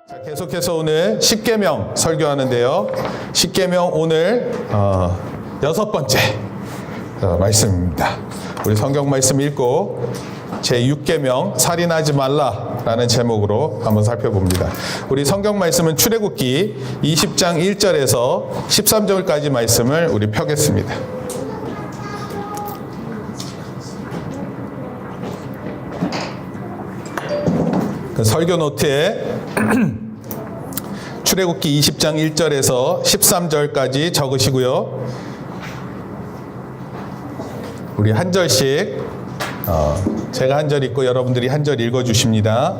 자, 계속해서 오늘 십계명 설교하는데요. 십계명 오늘 6번째 말씀입니다. 우리 성경 말씀 읽고 제6계명 살인하지 말라라는 제목으로 한번 살펴봅니다. 우리 성경 말씀은 출애굽기 20장 1절에서 13절까지 말씀을 우리 펴겠습니다. 그 설교 노트에 출애굽기 20장 1절에서 13절까지 적으시고요. 우리 한 절씩 제가 한 절 읽고 여러분들이 한 절 읽어주십니다.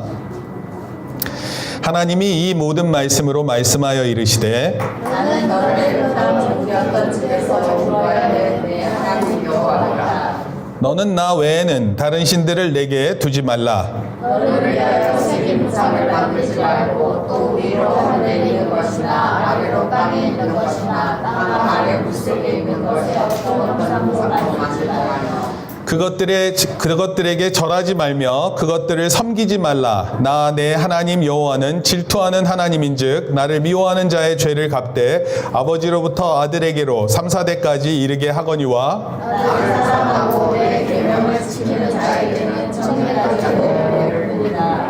하나님이 이 모든 말씀으로 말씀하여 이르시되 나는 너를 에브라임 우리였던 집에서 여호와야 내 하나님 여호와라. 너는 나 외에는 다른 신들을 내게 두지 말라. 너를 위하여 색임장을 만들지 말고 또 위로 하늘에 있는 것이나 아래로 땅에 있는 것이나 땅 아래 물속에 있는 것에 어떤 형상도 만들지 말며 그것들에게 절하지 말며 그것들을 섬기지 말라. 나 내 하나님 여호와는 질투하는 하나님인즉 나를 미워하는 자의 죄를 갚되 아버지로부터 아들에게로 3, 4대까지 이르게 하거니와 나를 사랑하고 내 계명을 지키는 자에게는 천대까지 내를 주리라.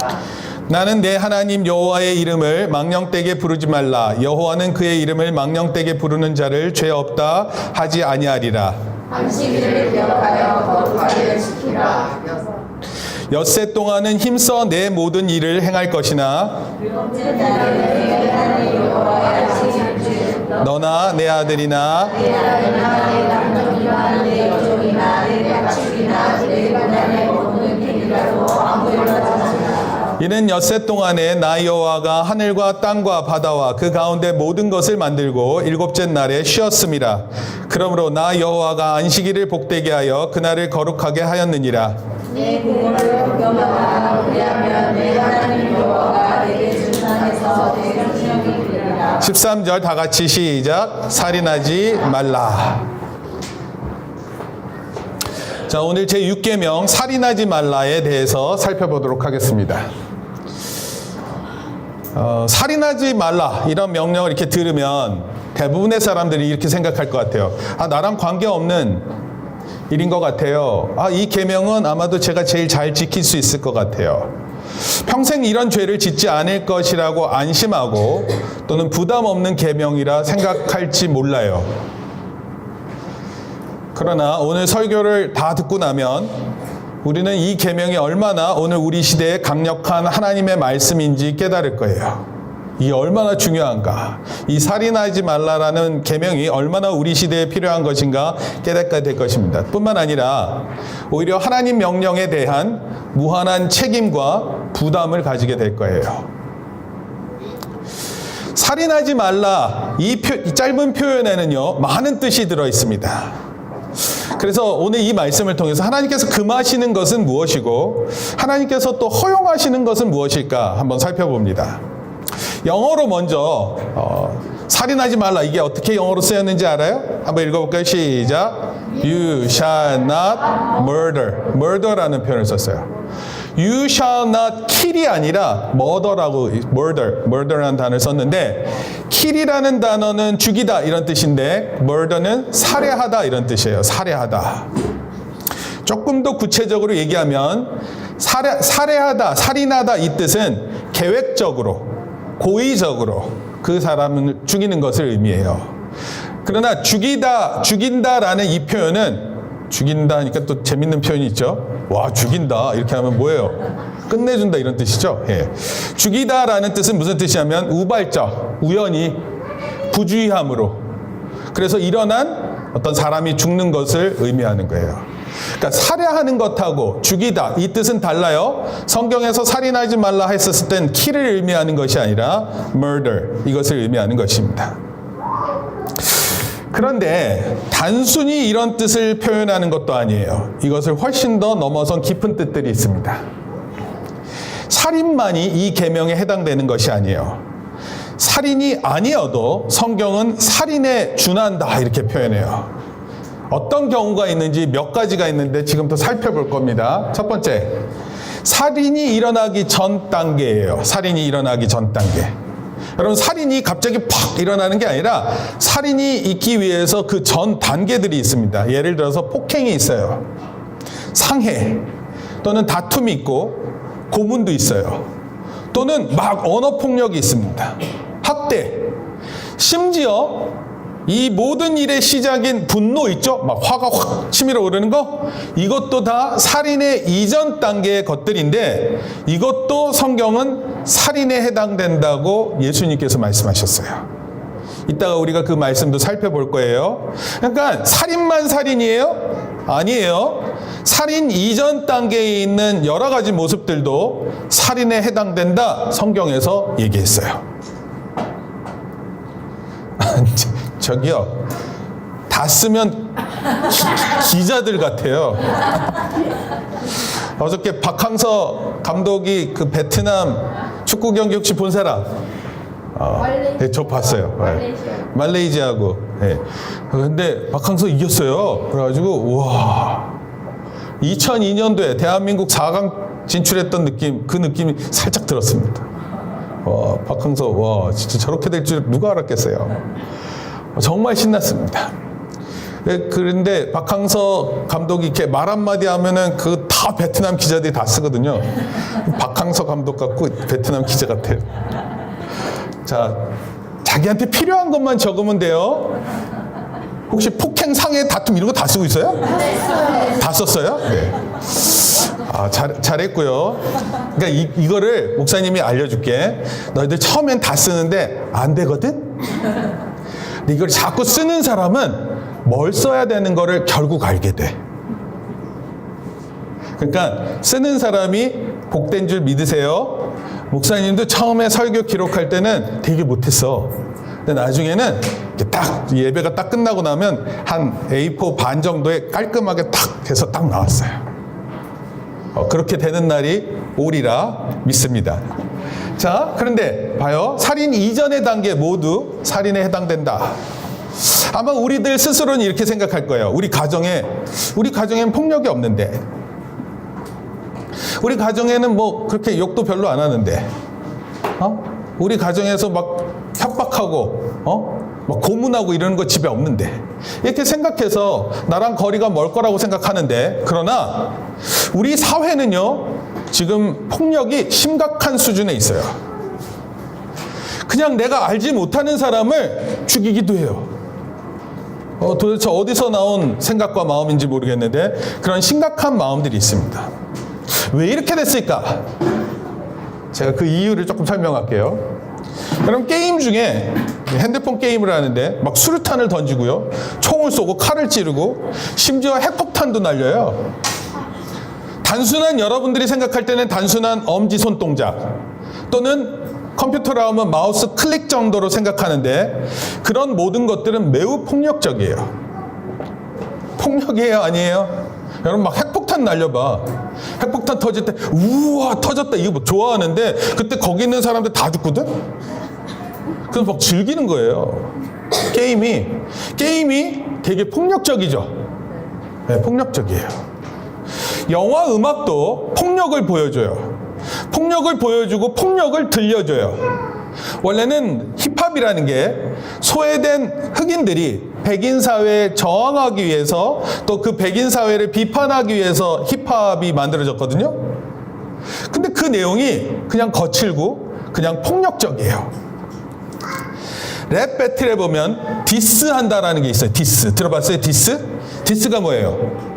나는 내 하나님 여호와의 이름을 망령되게 부르지 말라. 여호와는 그의 이름을 망령되게 부르는 자를 죄 없다 하지 아니하리라. 안식일을 기억하여 거룩하게 지키라. 엿새 동안은 힘써 내 모든 일을 행할 것이나 일곱째 날에는 내 하나님 여호와의 안식일을 너나 내 아들이나 내 아들이나 내 남종이나 내 여종이나 내 가축이나 내 가난의 모든 행위라도 아무 일도 하지 말라. 이는 엿새 동안에 나 여호와가 하늘과 땅과 바다와 그 가운데 모든 것을 만들고 일곱째 날에 쉬었음이라. 그러므로 나 여호와가 안식일을 복되게 하여 그날을 거룩하게 하였느니라. 내 부모를 공경하라. 그리하면 내 하나님 여호와가 내게 준 땅에서 내 생명이 되리라. 13절 다 같이 시작. 살인하지 말라. 자, 오늘 제6계명 살인하지 말라에 대해서 살펴보도록 하겠습니다. 살인하지 말라 이런 명령을 이렇게 들으면 대부분의 사람들이 이렇게 생각할 것 같아요. 나랑 관계없는 일인 것 같아요. 이 계명은 아마도 제가 제일 잘 지킬 수 있을 것 같아요. 평생 이런 죄를 짓지 않을 것이라고 안심하고 또는 부담 없는 계명이라 생각할지 몰라요. 그러나 오늘 설교를 다 듣고 나면 우리는 이 계명이 얼마나 오늘 우리 시대에 강력한 하나님의 말씀인지 깨달을 거예요. 이게 얼마나 중요한가. 이 살인하지 말라라는 계명이 얼마나 우리 시대에 필요한 것인가 깨닫게 될 것입니다. 뿐만 아니라 오히려 하나님 명령에 대한 무한한 책임과 부담을 가지게 될 거예요. 살인하지 말라 이 짧은 표현에는요 많은 뜻이 들어 있습니다. 그래서 오늘 이 말씀을 통해서 하나님께서 금하시는 것은 무엇이고 하나님께서 또 허용하시는 것은 무엇일까 한번 살펴봅니다. 영어로 먼저 살인하지 말라 이게 어떻게 영어로 쓰였는지 알아요? 한번 읽어볼까요? 시작. You shall not murder. murder라는 표현을 썼어요. You shall not kill이 아니라 murder라고 murder라는 단어를 썼는데 kill이라는 단어는 죽이다 이런 뜻인데 murder는 살해하다 이런 뜻이에요. 살해하다. 조금 더 구체적으로 얘기하면 살해하다, 살인하다 이 뜻은 계획적으로, 고의적으로 그 사람을 죽이는 것을 의미해요. 그러나 죽인다라는 이 표현은 죽인다니까 또 재밌는 표현이 있죠. 와, 죽인다. 이렇게 하면 뭐예요? 끝내준다 이런 뜻이죠. 예. 죽이다라는 뜻은 무슨 뜻이냐면 우발적, 우연히, 부주의함으로. 그래서 일어난 어떤 사람이 죽는 것을 의미하는 거예요. 그러니까 살해하는 것하고 죽이다 이 뜻은 달라요. 성경에서 살인하지 말라 했었을 땐 kill을 의미하는 것이 아니라 murder 이것을 의미하는 것입니다. 그런데 단순히 이런 뜻을 표현하는 것도 아니에요. 이것을 훨씬 더 넘어선 깊은 뜻들이 있습니다. 살인만이 이 계명에 해당되는 것이 아니에요. 살인이 아니어도 성경은 살인에 준한다 이렇게 표현해요. 어떤 경우가 있는지 몇 가지가 있는데 지금부터 살펴볼 겁니다. 첫 번째, 살인이 일어나기 전 단계예요. 살인이 일어나기 전 단계. 여러분, 살인이 갑자기 팍 일어나는 게 아니라 살인이 있기 위해서 그 전 단계들이 있습니다. 예를 들어서 폭행이 있어요. 상해 또는 다툼이 있고 고문도 있어요. 또는 막 언어폭력이 있습니다. 학대. 심지어 이 모든 일의 시작인 분노 있죠? 막 화가 확 치밀어 오르는 거? 이것도 다 살인의 이전 단계의 것들인데 이것도 성경은 살인에 해당된다고 예수님께서 말씀하셨어요. 이따가 우리가 그 말씀도 살펴볼 거예요. 그러니까 살인만 살인이에요? 아니에요. 살인 이전 단계에 있는 여러 가지 모습들도 살인에 해당된다 성경에서 얘기했어요. 저기요, 다 쓰면 기자들 같아요. 어저께 박항서 감독이 그 베트남 축구 경기 혹시 본 사람? 네, 저 봤어요. 말레이시아하고. 네. 근데 박항서 이겼어요. 그래가지고 와, 2002년도에 대한민국 4강 진출했던 느낌, 그 느낌이 살짝 들었습니다. 와, 박항서, 와, 진짜 저렇게 될 줄 누가 알았겠어요. 정말 신났습니다. 그런데 박항서 감독이 이렇게 말 한마디 하면은 그 다 베트남 기자들이 다 쓰거든요. 박항서 감독 같고 베트남 기자 같아요. 자, 자기한테 필요한 것만 적으면 돼요. 혹시 폭행, 상해, 다툼 이런 거 다 쓰고 있어요? 다 썼어요? 네. 아, 잘했고요. 그러니까 이거를 목사님이 알려줄게. 너희들 처음엔 다 쓰는데 안 되거든? 근데 이걸 자꾸 쓰는 사람은 뭘 써야 되는 거를 결국 알게 돼. 그러니까 쓰는 사람이 복된 줄 믿으세요. 목사님도 처음에 설교 기록할 때는 되게 못했어. 근데 나중에는 딱 예배가 딱 끝나고 나면 한 A4 반 정도에 깔끔하게 딱 해서 딱 나왔어요. 그렇게 되는 날이 오리라 믿습니다. 자, 그런데 봐요. 살인 이전의 단계 모두 살인에 해당된다. 아마 우리들 스스로는 이렇게 생각할 거예요. 우리 가정엔 폭력이 없는데, 우리 가정에는 뭐 그렇게 욕도 별로 안 하는데, 우리 가정에서 막 협박하고, 막 고문하고 이러는 거 집에 없는데, 이렇게 생각해서 나랑 거리가 멀 거라고 생각하는데, 그러나 우리 사회는요, 지금 폭력이 심각한 수준에 있어요. 그냥 내가 알지 못하는 사람을 죽이기도 해요. 도대체 어디서 나온 생각과 마음인지 모르겠는데 그런 심각한 마음들이 있습니다. 왜 이렇게 됐을까? 제가 그 이유를 조금 설명할게요. 그럼 게임 중에 핸드폰 게임을 하는데 막 수류탄을 던지고요, 총을 쏘고 칼을 찌르고 심지어 핵폭탄도 날려요. 단순한, 여러분들이 생각할 때는 단순한 엄지손 동작 또는 컴퓨터로 하면 마우스 클릭 정도로 생각하는데 그런 모든 것들은 매우 폭력적이에요. 폭력이에요, 아니에요? 여러분 막 핵폭탄 날려봐. 핵폭탄 터질 때 우와 터졌다 이거 뭐 좋아하는데 그때 거기 있는 사람들 다 죽거든? 그래서 막 즐기는 거예요. 게임이 되게 폭력적이죠. 네, 폭력적이에요. 영화, 음악도 폭력을 보여줘요. 폭력을 보여주고 폭력을 들려줘요. 원래는 힙합이라는 게 소외된 흑인들이 백인 사회에 저항하기 위해서 또 그 백인 사회를 비판하기 위해서 힙합이 만들어졌거든요. 근데 그 내용이 그냥 거칠고 그냥 폭력적이에요. 랩 배틀에 보면 디스한다라는 게 있어요. 디스. 들어봤어요? 디스? 디스가 뭐예요?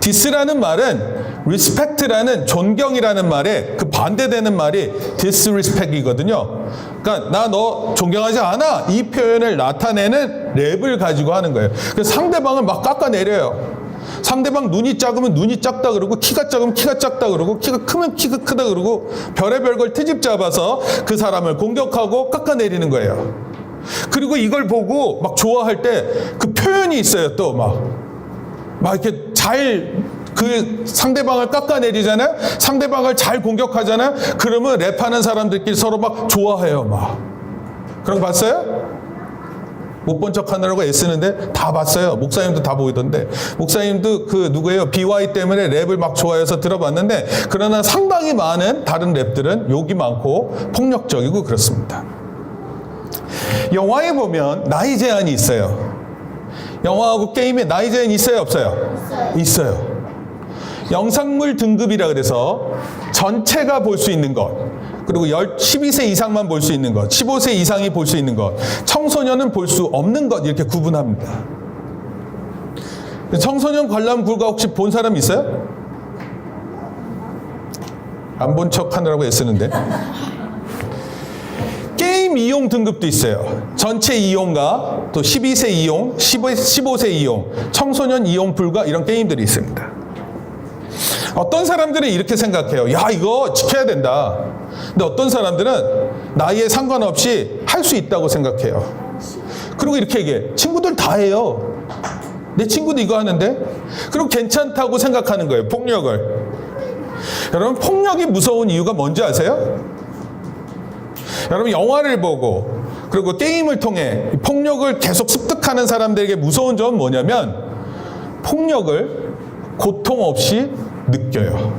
디스라는 말은 respect라는 존경이라는 말에 그 반대되는 말이 disrespect이거든요. 그러니까 나 너 존경하지 않아 이 표현을 나타내는 랩을 가지고 하는 거예요. 그래서 상대방을 막 깎아내려요. 상대방 눈이 작으면 눈이 작다 그러고 키가 작으면 키가 작다 그러고 키가 크면 키가 크다 그러고 별의별 걸 트집 잡아서 그 사람을 공격하고 깎아내리는 거예요. 그리고 이걸 보고 막 좋아할 때 그 표현이 있어요. 또 막 이렇게 잘 그 상대방을 깎아내리잖아요. 상대방을 잘 공격하잖아요. 그러면 랩하는 사람들끼리 서로 막 좋아해요. 막 그런 거 봤어요? 못 본 척 하느라고 애쓰는데 다 봤어요. 목사님도 다 보이던데. 목사님도 그 누구예요? BY 때문에 랩을 막 좋아해서 들어봤는데 그러나 상당히 많은 다른 랩들은 욕이 많고 폭력적이고 그렇습니다. 영화에 보면 나이 제한이 있어요. 영화하고 게임에 나이 제한이 있어요? 없어요? 있어요. 영상물 등급이라 그래서 전체가 볼 수 있는 것, 그리고 12세 이상만 볼 수 있는 것, 15세 이상이 볼 수 있는 것, 청소년은 볼 수 없는 것 이렇게 구분합니다. 청소년 관람 불가 혹시 본 사람 있어요? 안 본 척 하느라고 애쓰는데. 게임 이용 등급도 있어요. 전체 이용과 또 12세 이용, 15세 이용, 청소년 이용 불가 이런 게임들이 있습니다. 어떤 사람들은 이렇게 생각해요. 야, 이거 지켜야 된다. 근데 어떤 사람들은 나이에 상관없이 할 수 있다고 생각해요. 그리고 이렇게 얘기해. 친구들 다 해요. 내 친구도 이거 하는데? 그리고 괜찮다고 생각하는 거예요. 폭력을. 여러분, 폭력이 무서운 이유가 뭔지 아세요? 여러분, 영화를 보고 그리고 게임을 통해 폭력을 계속 습득하는 사람들에게 무서운 점은 뭐냐면 폭력을 고통 없이 느껴요.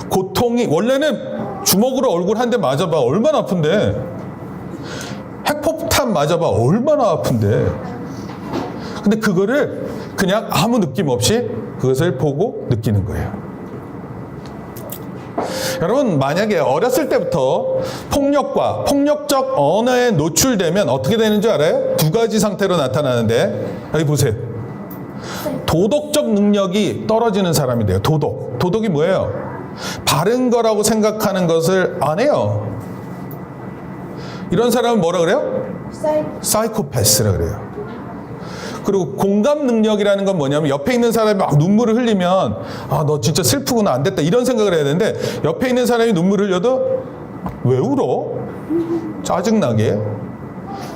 고통이 원래는 주먹으로 얼굴 한 대 맞아봐 얼마나 아픈데, 핵폭탄 맞아봐 얼마나 아픈데, 근데 그거를 그냥 아무 느낌 없이 그것을 보고 느끼는 거예요. 여러분, 만약에 어렸을 때부터 폭력과 폭력적 언어에 노출되면 어떻게 되는 줄 알아요? 두 가지 상태로 나타나는데, 여기 보세요. 도덕적 능력이 떨어지는 사람이 돼요. 도덕이 뭐예요? 바른 거라고 생각하는 것을 안 해요. 이런 사람은 뭐라 그래요? 사이코패스라 그래요. 그리고 공감 능력이라는 건 뭐냐면 옆에 있는 사람이 막 눈물을 흘리면 아, 너 진짜 슬프구나, 안 됐다, 이런 생각을 해야 되는데 옆에 있는 사람이 눈물을 흘려도 왜 울어? 짜증나게.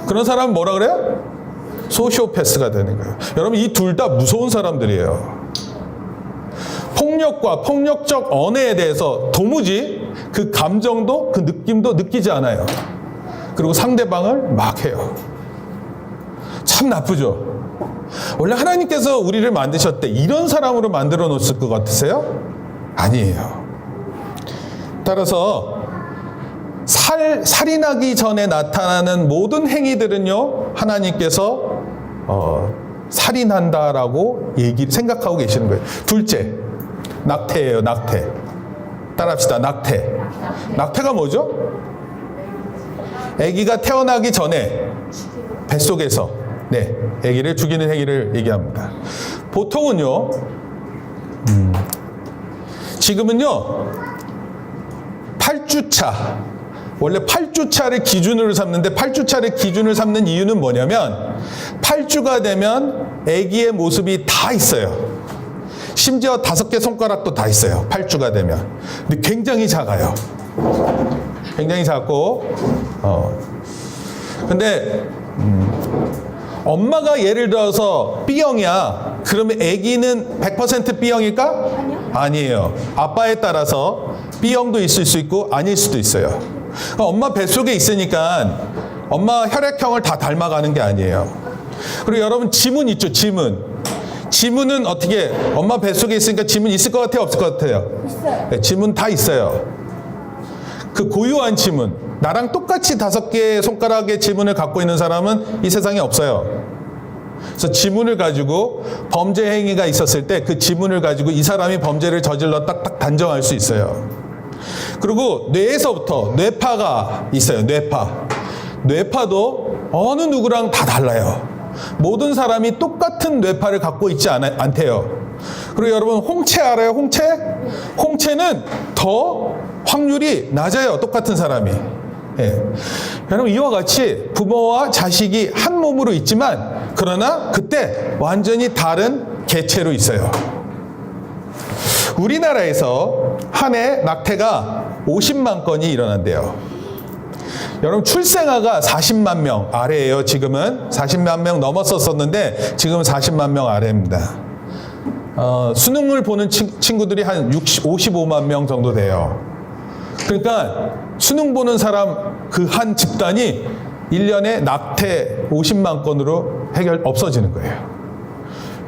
그런 사람은 뭐라 그래요? 소시오패스가 되는 거예요. 여러분, 이 둘 다 무서운 사람들이에요. 폭력과 폭력적 언어에 대해서 도무지 그 감정도 그 느낌도 느끼지 않아요. 그리고 상대방을 막 해요. 참 나쁘죠? 원래 하나님께서 우리를 만드셨대 이런 사람으로 만들어 놓았을 것 같으세요? 아니에요. 따라서 살인하기 전에 나타나는 모든 행위들은요, 하나님께서 살인한다라고 생각하고 계시는 거예요. 둘째, 낙태예요. 낙태. 따라합시다. 낙태. 낙태가 뭐죠? 아기가 태어나기 전에 뱃속에서 아기를 죽이는 행위를 얘기합니다. 보통은요, 지금은요 8주차, 원래 8주차를 기준으로 삼는데 8주차를 기준으로 삼는 이유는 뭐냐면 8주가 되면 아기의 모습이 다 있어요. 심지어 5개 손가락도 다 있어요. 8주가 되면. 근데 굉장히 작아요. 굉장히 작고 근데 엄마가 예를 들어서 B형이야. 그러면 아기는 100% B형일까? 아니에요. 아빠에 따라서 B형도 있을 수 있고 아닐 수도 있어요. 엄마 뱃속에 있으니까 엄마 혈액형을 다 닮아가는 게 아니에요. 그리고 여러분, 지문 있죠? 지문은 어떻게, 엄마 뱃속에 있으니까 지문 있을 것 같아요? 없을 것 같아요? 있어요. 네, 지문 다 있어요. 그 고유한 지문, 나랑 똑같이 5개의 손가락의 지문을 갖고 있는 사람은 이 세상에 없어요. 그래서 지문을 가지고 범죄 행위가 있었을 때 그 지문을 가지고 이 사람이 범죄를 저질렀다 딱 단정할 수 있어요. 그리고 뇌에서부터 뇌파가 있어요. 뇌파도 어느 누구랑 다 달라요. 모든 사람이 똑같은 뇌파를 갖고 있지 않대요. 그리고 여러분, 홍채 알아요? 홍채는 더 확률이 낮아요. 똑같은 사람이. 예. 여러분, 이와 같이 부모와 자식이 한 몸으로 있지만 그러나 그때 완전히 다른 개체로 있어요. 우리나라에서 한 해 낙태가 50만 건이 일어난대요. 여러분, 출생아가 40만 명 아래예요. 지금은 40만 명 넘었었는데 지금은 40만 명 아래입니다. 수능을 보는 친구들이 한 55만 명 정도 돼요. 그러니까 수능 보는 사람 그 한 집단이 1년에 낙태 50만 건으로 없어지는 거예요.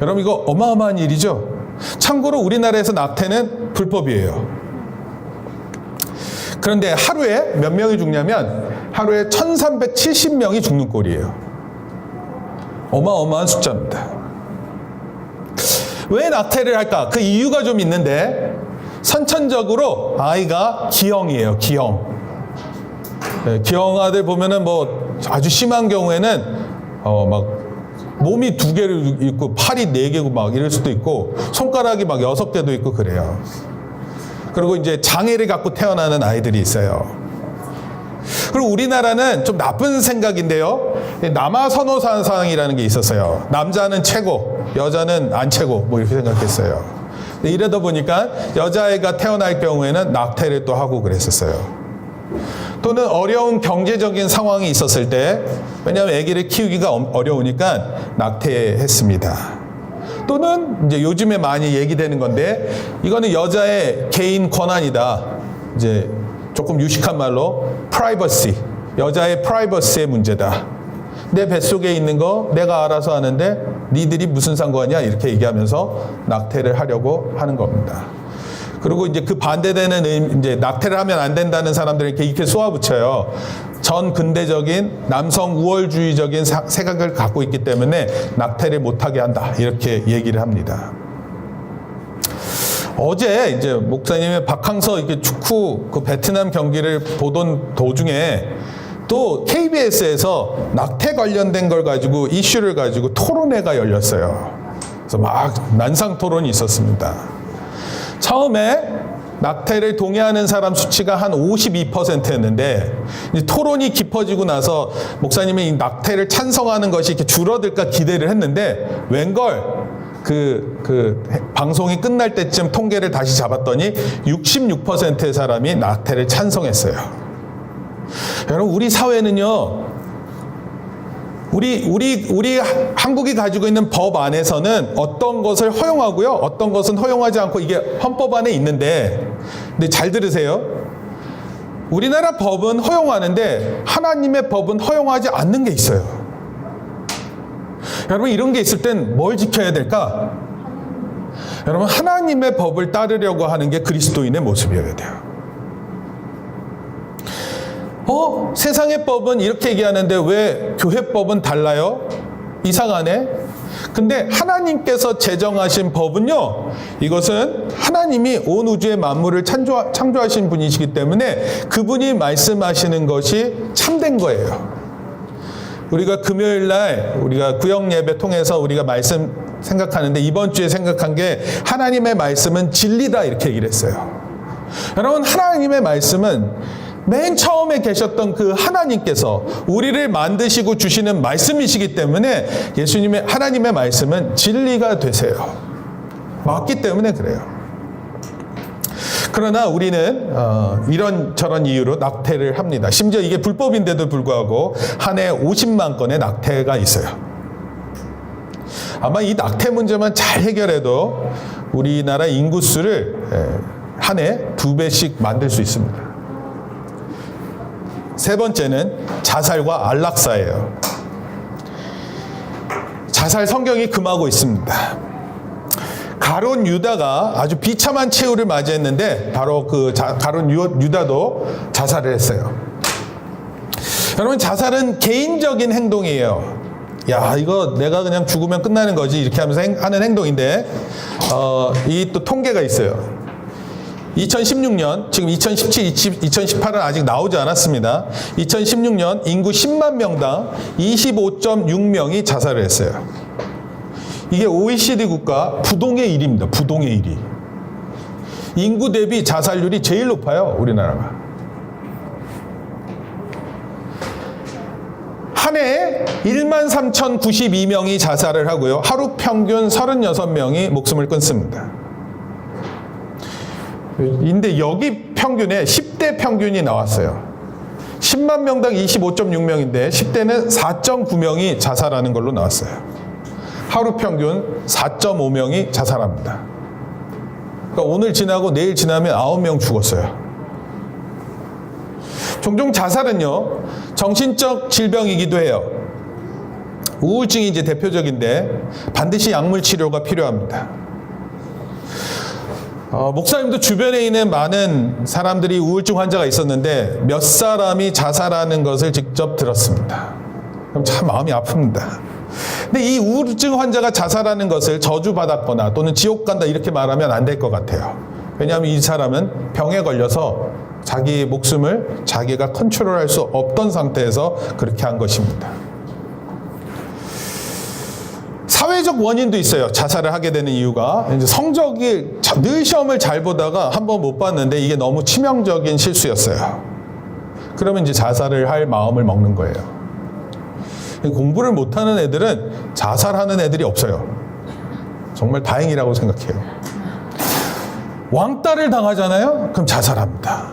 여러분 이거 어마어마한 일이죠. 참고로 우리나라에서 낙태는 불법이에요. 그런데 하루에 몇 명이 죽냐면 하루에 1370명이 죽는 꼴이에요. 어마어마한 숫자입니다. 왜 낙태를 할까? 그 이유가 좀 있는데 선천적으로 아이가 기형이에요. 기형. 네, 기형아들 보면은 뭐 아주 심한 경우에는 막 몸이 2개를 있고 팔이 4개고 막 이럴 수도 있고 손가락이 막 6개도 있고 그래요. 그리고 이제 장애를 갖고 태어나는 아이들이 있어요. 그리고 우리나라는 좀 나쁜 생각인데요. 남아선호상이라는 게 있었어요. 남자는 최고, 여자는 안 최고 뭐 이렇게 생각했어요. 근데 이러다 보니까 여자아이가 태어날 경우에는 낙태를 또 하고 그랬었어요. 또는 어려운 경제적인 상황이 있었을 때, 왜냐하면 아기를 키우기가 어려우니까 낙태했습니다. 또는 이제 요즘에 많이 얘기되는 건데, 이거는 여자의 개인 권한이다. 이제 조금 유식한 말로 프라이버시, 여자의 프라이버시의 문제다. 내 뱃속에 있는 거 내가 알아서 하는데 니들이 무슨 상관이야? 이렇게 얘기하면서 낙태를 하려고 하는 겁니다. 그리고 이제 그 반대되는 이제 낙태를 하면 안 된다는 사람들이 이렇게 쏘아붙여요. 전 근대적인 남성 우월주의적인 생각을 갖고 있기 때문에 낙태를 못하게 한다. 이렇게 얘기를 합니다. 어제 이제 목사님의 박항서 이렇게 축구 그 베트남 경기를 보던 도중에 또 KBS에서 낙태 관련된 걸 가지고 이슈를 가지고 토론회가 열렸어요. 그래서 막 난상 토론이 있었습니다. 처음에 낙태를 동의하는 사람 수치가 한 52%였는데 토론이 깊어지고 나서 목사님이 이 낙태를 찬성하는 것이 이렇게 줄어들까 기대를 했는데 웬걸 그 방송이 끝날 때쯤 통계를 다시 잡았더니 66%의 사람이 낙태를 찬성했어요. 여러분 우리 사회는요. 우리 한국이 가지고 있는 법 안에서는 어떤 것을 허용하고요. 어떤 것은 허용하지 않고 이게 헌법 안에 있는데 근데 잘 들으세요. 우리나라 법은 허용하는데 하나님의 법은 허용하지 않는 게 있어요. 여러분 이런 게 있을 땐 뭘 지켜야 될까? 여러분 하나님의 법을 따르려고 하는 게 그리스도인의 모습이어야 돼요. 세상의 법은 이렇게 얘기하는데 왜 교회 법은 달라요? 이상하네. 근데 하나님께서 제정하신 법은요, 이것은 하나님이 온 우주의 만물을 창조하신 분이시기 때문에 그분이 말씀하시는 것이 참된 거예요. 우리가 금요일 날 우리가 구역 예배 통해서 우리가 말씀 생각하는데 이번 주에 생각한 게 하나님의 말씀은 진리다 이렇게 얘기를 했어요. 여러분 하나님의 말씀은 맨 처음에 계셨던 그 하나님께서 우리를 만드시고 주시는 말씀이시기 때문에 예수님의 하나님의 말씀은 진리가 되세요. 맞기 때문에 그래요. 그러나 우리는 이런저런 이유로 낙태를 합니다. 심지어 이게 불법인데도 불구하고 한 해 50만 건의 낙태가 있어요. 아마 이 낙태 문제만 잘 해결해도 우리나라 인구수를 한 해 2배씩 만들 수 있습니다. 세 번째는 자살과 안락사예요. 자살 성경이 금하고 있습니다. 가룟 유다가 아주 비참한 최후를 맞이했는데 바로 그 가룟 유다도 자살을 했어요. 여러분 자살은 개인적인 행동이에요. 야 이거 내가 그냥 죽으면 끝나는 거지 이렇게 하면서 하는 행동인데 이 또 통계가 있어요. 2016년, 지금 2017, 2018은 아직 나오지 않았습니다. 2016년 인구 10만 명당 25.6명이 자살을 했어요. 이게 OECD 국가 부동의 1위입니다. 부동의 1위. 인구 대비 자살률이 제일 높아요. 우리나라가. 한 해에 13,092명이 자살을 하고요. 하루 평균 36명이 목숨을 끊습니다. 근데 여기 평균에 10대 평균이 나왔어요. 10만 명당 25.6명인데 10대는 4.9명이 자살하는 걸로 나왔어요. 하루 평균 4.5명이 자살합니다. 그러니까 오늘 지나고 내일 지나면 9명 죽었어요. 종종 자살은요, 정신적 질병이기도 해요. 우울증이 이제 대표적인데 반드시 약물 치료가 필요합니다. 목사님도 주변에 있는 많은 사람들이 우울증 환자가 있었는데 몇 사람이 자살하는 것을 직접 들었습니다. 그럼 참 마음이 아픕니다. 근데 이 우울증 환자가 자살하는 것을 저주받았거나 또는 지옥 간다 이렇게 말하면 안 될 것 같아요. 왜냐하면 이 사람은 병에 걸려서 자기 목숨을 자기가 컨트롤할 수 없던 상태에서 그렇게 한 것입니다. 사회적 원인도 있어요. 자살을 하게 되는 이유가 이제 성적이 늘 시험을 잘 보다가 한번 못 봤는데 이게 너무 치명적인 실수였어요. 그러면 이제 자살을 할 마음을 먹는 거예요. 공부를 못하는 애들은 자살하는 애들이 없어요. 정말 다행이라고 생각해요. 왕따를 당하잖아요? 그럼 자살합니다.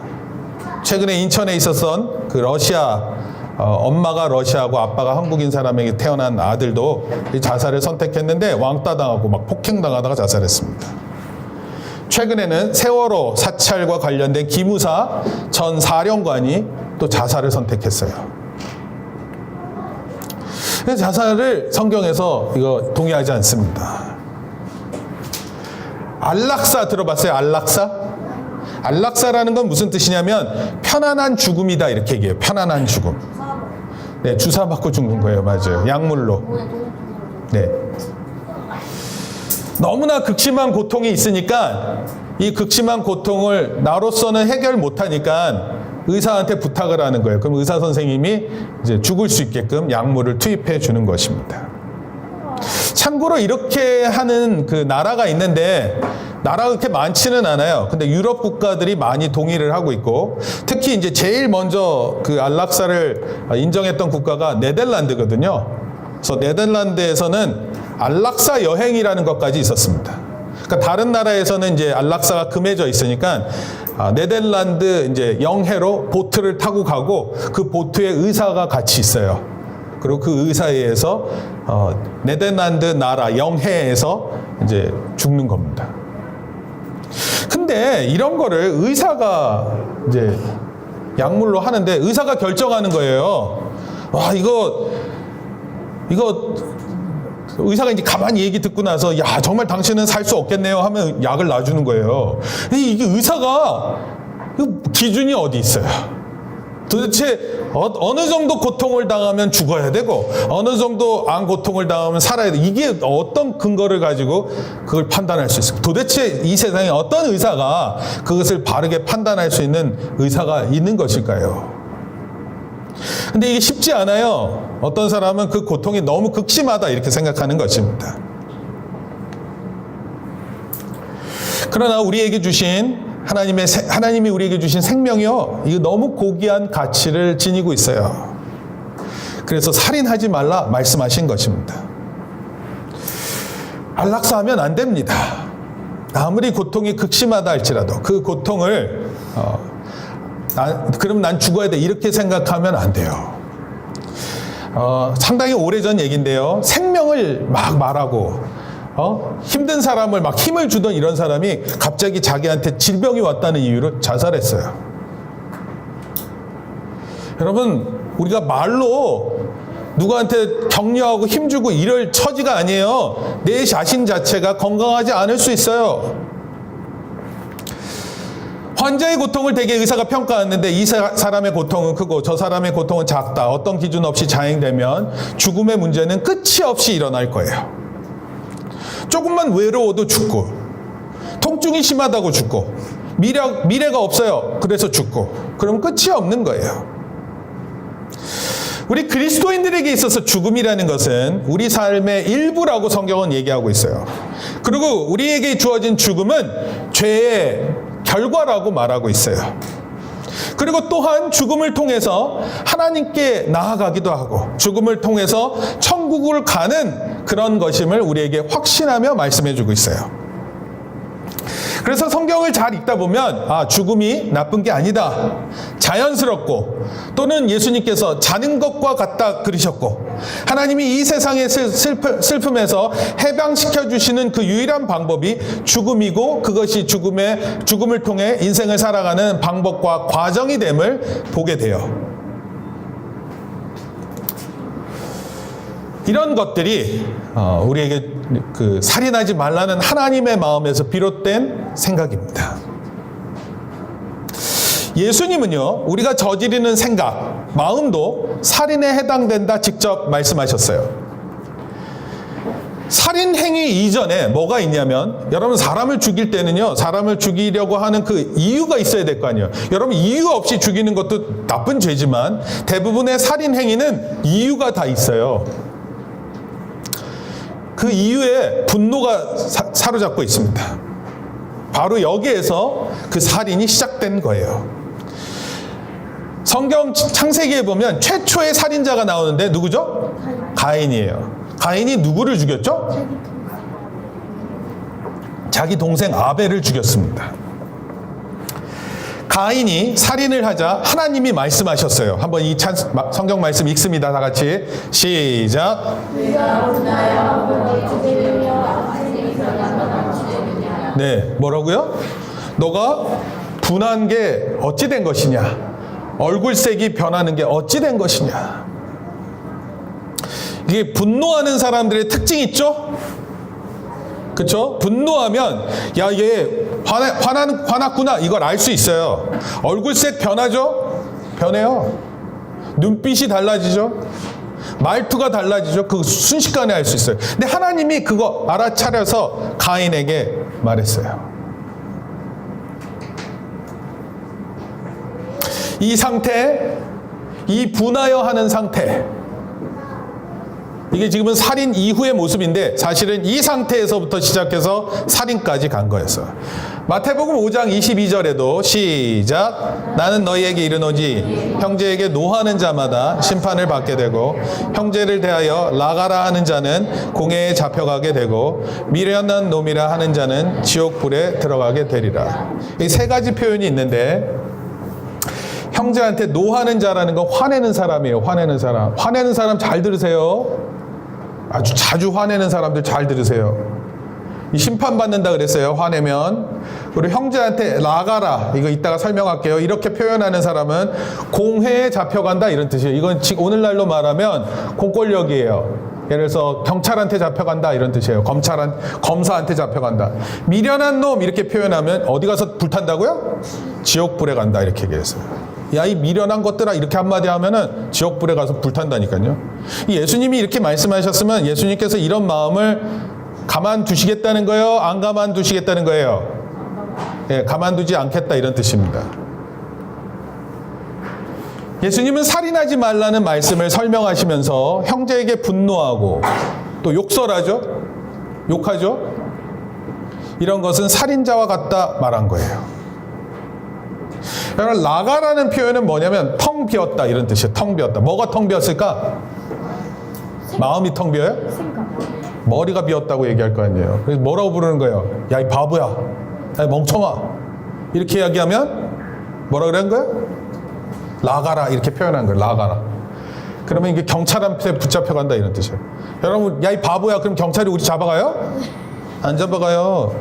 최근에 인천에 있었던 그 러시아 엄마가 러시아고 아빠가 한국인 사람에게 태어난 아들도 이 자살을 선택했는데 왕따 당하고 막 폭행당하다가 자살했습니다. 최근에는 세월호 사찰과 관련된 기무사 전 사령관이 또 자살을 선택했어요. 자살을 성경에서 이거 동의하지 않습니다. 안락사 들어봤어요? 안락사? 안락사라는 건 무슨 뜻이냐면 편안한 죽음이다 이렇게 얘기해요. 편안한 죽음. 네, 주사 맞고 죽는 거예요. 맞아요. 약물로. 네. 너무나 극심한 고통이 있으니까 이 극심한 고통을 나로서는 해결 못하니까 의사한테 부탁을 하는 거예요. 그럼 의사 선생님이 이제 죽을 수 있게끔 약물을 투입해 주는 것입니다. 참고로 이렇게 하는 그 나라가 있는데 나라가 그렇게 많지는 않아요. 근데 유럽 국가들이 많이 동의를 하고 있고 특히 이제 제일 먼저 그 안락사를 인정했던 국가가 네덜란드거든요. 그래서 네덜란드에서는 안락사 여행이라는 것까지 있었습니다. 그러니까 다른 나라에서는 이제 안락사가 금해져 있으니까 네덜란드 이제 영해로 보트를 타고 가고 그 보트에 의사가 같이 있어요. 그리고 그 의사에 의해서 네덜란드 나라 영해에서 이제 죽는 겁니다. 근데 이런 거를 의사가 이제 약물로 하는데 의사가 결정하는 거예요. 와, 이거 의사가 이제 가만히 얘기 듣고 나서 야, 정말 당신은 살 수 없겠네요 하면 약을 놔주는 거예요. 이게 의사가 기준이 어디 있어요? 도대체 어느 정도 고통을 당하면 죽어야 되고 어느 정도 안 고통을 당하면 살아야 돼. 이게 어떤 근거를 가지고 그걸 판단할 수 있을까? 도대체 이 세상에 어떤 의사가 그것을 바르게 판단할 수 있는 의사가 있는 것일까요? 근데 이게 쉽지 않아요. 어떤 사람은 그 고통이 너무 극심하다 이렇게 생각하는 것입니다. 그러나 우리에게 주신 하나님이 우리에게 주신 생명이요, 이거 너무 고귀한 가치를 지니고 있어요. 그래서 살인하지 말라 말씀하신 것입니다. 안락사하면 안 됩니다. 아무리 고통이 극심하다 할지라도 그 고통을 그럼 난 죽어야 돼 이렇게 생각하면 안 돼요. 상당히 오래전 얘기인데요. 생명을 막 말하고 힘든 사람을 막 힘을 주던 이런 사람이 갑자기 자기한테 질병이 왔다는 이유로 자살했어요. 여러분, 우리가 말로 누구한테 격려하고 힘주고 이럴 처지가 아니에요. 내 자신 자체가 건강하지 않을 수 있어요. 환자의 고통을 되게 의사가 평가하는데 이 사람의 고통은 크고 저 사람의 고통은 작다. 어떤 기준 없이 자행되면 죽음의 문제는 끝이 없이 일어날 거예요. 조금만 외로워도 죽고, 통증이 심하다고 죽고, 미래가 없어요. 그래서 죽고, 그럼 끝이 없는 거예요. 우리 그리스도인들에게 있어서 죽음이라는 것은 우리 삶의 일부라고 성경은 얘기하고 있어요. 그리고 우리에게 주어진 죽음은 죄의 결과라고 말하고 있어요. 그리고 또한 죽음을 통해서 하나님께 나아가기도 하고 죽음을 통해서 천국을 가는 그런 것임을 우리에게 확신하며 말씀해 주고 있어요. 그래서 성경을 잘 읽다 보면 죽음이 나쁜 게 아니다. 자연스럽고 또는 예수님께서 자는 것과 같다 그러셨고 하나님이 이 세상의 슬픔에서 해방시켜 주시는 그 유일한 방법이 죽음이고 그것이 죽음을 통해 인생을 살아가는 방법과 과정이 됨을 보게 돼요. 이런 것들이 우리에게 그 살인하지 말라는 하나님의 마음에서 비롯된 생각입니다. 예수님은요, 우리가 저지르는 생각, 마음도 살인에 해당된다 직접 말씀하셨어요. 살인 행위 이전에 뭐가 있냐면, 여러분 사람을 죽일 때는요, 사람을 죽이려고 하는 그 이유가 있어야 될 거 아니에요. 여러분 이유 없이 죽이는 것도 나쁜 죄지만 대부분의 살인 행위는 이유가 다 있어요. 그 이유에 분노가 사로잡고 있습니다. 바로 여기에서 그 살인이 시작된 거예요. 성경 창세기에 보면 최초의 살인자가 나오는데 누구죠? 가인이에요. 가인이 누구를 죽였죠? 자기 동생 아벨을 죽였습니다. 가인이 살인을 하자 하나님이 말씀하셨어요. 한번 이 성경 말씀 읽습니다. 다 같이 시작. 네, 뭐라고요? 너가 분한 게 어찌 된 것이냐? 얼굴색이 변하는 게 어찌 된 것이냐? 이게 분노하는 사람들의 특징이 있죠? 그렇죠? 분노하면 얘 화났구나 이걸 알 수 있어요. 얼굴색 변하죠? 변해요. 눈빛이 달라지죠? 말투가 달라지죠? 그 순식간에 알 수 있어요. 근데 하나님이 그거 알아차려서 가인에게 말했어요. 이 상태, 이 분하여 하는 상태, 이게 지금은 살인 이후의 모습인데 사실은 이 상태에서부터 시작해서 살인까지 간 거였어요. 마태복음 5장 22절에도 시작. 나는 너희에게 이르노니 형제에게 노하는 자마다 심판을 받게 되고 형제를 대하여 나가라 하는 자는 공회에 잡혀가게 되고 미련한 놈이라 하는 자는 지옥불에 들어가게 되리라. 이 세 가지 표현이 있는데 형제한테 노하는 자라는 건 화내는 사람이에요. 화내는 사람. 화내는 사람 잘 들으세요. 아주 자주 화내는 사람들 잘 들으세요. 이 심판받는다 그랬어요. 화내면. 그리고 형제한테 나가라. 이거 이따가 설명할게요. 이렇게 표현하는 사람은 공회에 잡혀간다 이런 뜻이에요. 이건 지금 오늘날로 말하면 공권력이에요. 예를 들어서 경찰한테 잡혀간다 이런 뜻이에요. 검사한테 잡혀간다. 미련한 놈 이렇게 표현하면 어디 가서 불탄다고요? 지옥불에 간다 이렇게 얘기했어요. 야, 이 미련한 것들아 이렇게 한마디 하면은 지옥불에 가서 불탄다니까요. 예수님이 이렇게 말씀하셨으면 예수님께서 이런 마음을 가만두시겠다는 거예요? 안 가만두시겠다는 거예요? 예, 가만두지 않겠다 이런 뜻입니다. 예수님은 살인하지 말라는 말씀을 설명하시면서 형제에게 분노하고 또 욕설하죠? 욕하죠? 이런 것은 살인자와 같다 말한 거예요. 여러분, 나가라는 표현은 뭐냐면 텅 비었다 이런 뜻이에요. 텅 비었다. 뭐가 텅 비었을까? 마음이 텅 비어요? 머리가 비었다고 얘기할 거 아니에요. 그래서 뭐라고 부르는 거예요? 야, 이 바보야. 야, 이 멍청아. 이렇게 이야기하면 뭐라 그러는 거예요? 나가라 이렇게 표현한 거예요. 나가라. 그러면 이게 경찰한테 붙잡혀간다 이런 뜻이에요. 여러분, 야, 이 바보야. 그럼 경찰이 우리 잡아가요? 안 잡아가요.